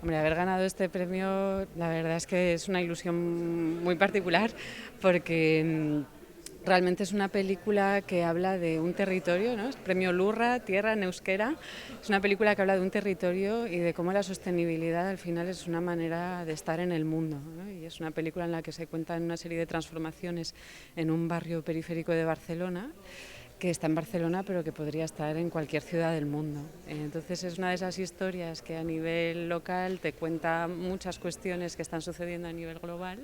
Hombre, haber ganado este premio, la verdad es que es una ilusión muy particular porque realmente es una película que habla de un territorio, ¿no? Es Premio Lurra, Tierra en euskera. Es una película que habla de un territorio y de cómo la sostenibilidad al final es una manera de estar en el mundo, ¿no? Y es una película en la que se cuentan una serie de transformaciones en un barrio periférico de Barcelona, que está en Barcelona pero que podría estar en cualquier ciudad del mundo. Entonces es una de esas historias que a nivel local te cuenta muchas cuestiones que están sucediendo a nivel global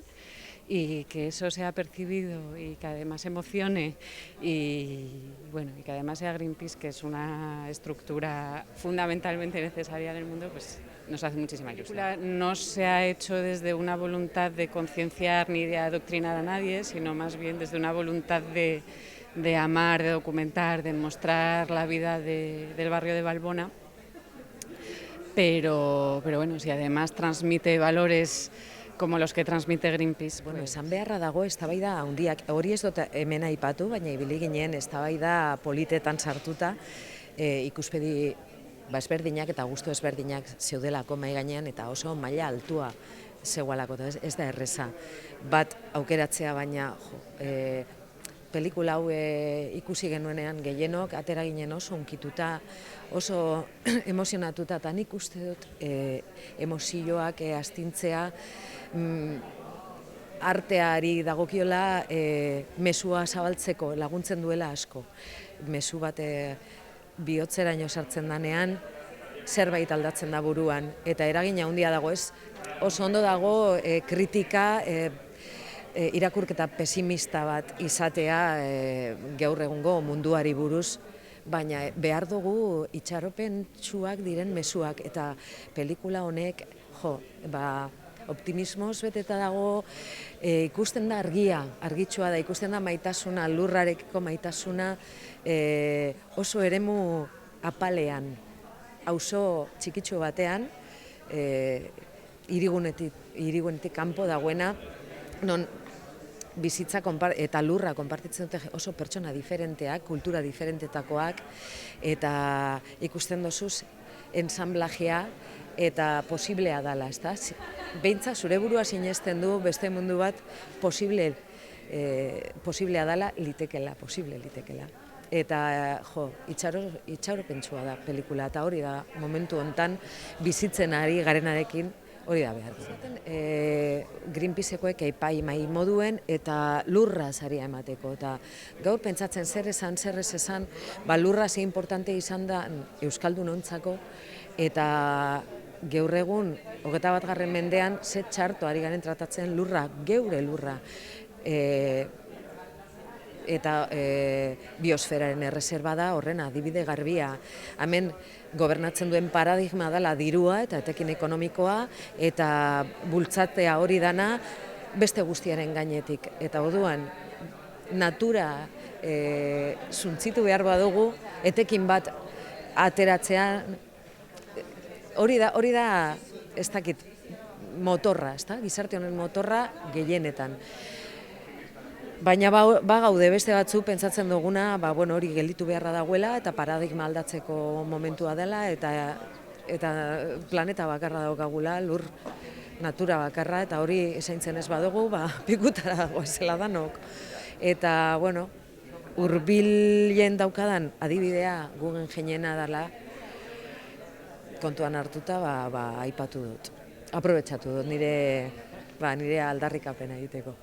y que eso sea percibido y que además emocione y bueno, y que además sea Greenpeace, que es una estructura fundamentalmente necesaria en el mundo, pues nos hace muchísima ilusión. No se ha hecho desde una voluntad de concienciar ni de adoctrinar a nadie, sino más bien desde una voluntad de amar, de documentar, de mostrar la vida del barrio de Valbona, pero bueno, si además transmite valores como los que transmite Greenpeace. Bueno, esan beharra dago eztabaida handiak, hori ez dut hemen aipatu, baina ibili ginen eztabaida politetan sartuta, ikuspegi ezberdinak eta gustu ezberdinak zeudelako mahai gainean eta oso maila altua zegoelako, ez da erreza. Bat aukeratzea baina pelikula hau ikusi genuenean gehienok, atera ginen oso unkituta, oso emozionatuta, eta nik uste dut emozioak astintzea arteari dagokiola mesua zabaltzeko laguntzen duela asko. Mezu bat bihotzeraino sartzen danean, zerbait aldatzen da buruan, eta eragina handia dago ez. Oso ondo dago kritika, irakurketa pesimista bat izatea gaur egungo munduari buruz, baina behar dugu itxaropentsuak diren mezuak, eta pelikula honek, optimismoz beteta dago, ikusten da argia, argitsua da, ikusten da maitasuna, lurrarekiko maitasuna oso eremu apalean, auzo txikitsu batean, hirigunetik kanpo dagoena, non bizitza eta lurra konpartitzen dute oso pertsona diferenteak, kultura diferentetakoak, eta ikusten dozuz ensamblajea eta posiblea dela, ezta? Beintza zure burua sinesten du beste mundu bat posiblea dela, posible litekela. Eta itxaropentsua da pelikula, eta hori da momentu hontan bizitzen ari garenarekin hori da behar. Greenpeacekoek epai moduen eta lurra saria emateko. Eta gaur pentsatzen zer esan, zer ez esan, lurra ze importante izan da euskaldunontzako, eta gaur egun, 21. mendean, ze txarto ari garen tratatzen lurra, geure lurra. Eta biosferaren erreserba da horren adibide garbia. Hemen gobernatzen duen paradigma dela dirua eta etekin ekonomikoa eta bultzatzea hori dana beste guztiaren gainetik. Eta orduan natura suntzitu behar badugu, etekin bat ateratzea, hori da ez dakit motorra, gizarte honen motorra gehienetan. Baina gaude beste batzu pentsatzen duguna, hori gelditu beharra dagoela eta paradigma aldatzeko momentua dela eta planeta bakarra daukagula, lur natura bakarra, eta hori esaintzen ez badugu, pikutara goazela danok. Eta, hurbilen daukadan adibidea Guggenheimena dela, kontuan hartuta, aipatu dut. Aprobetxatu dut nire aldarrikapena egiteko.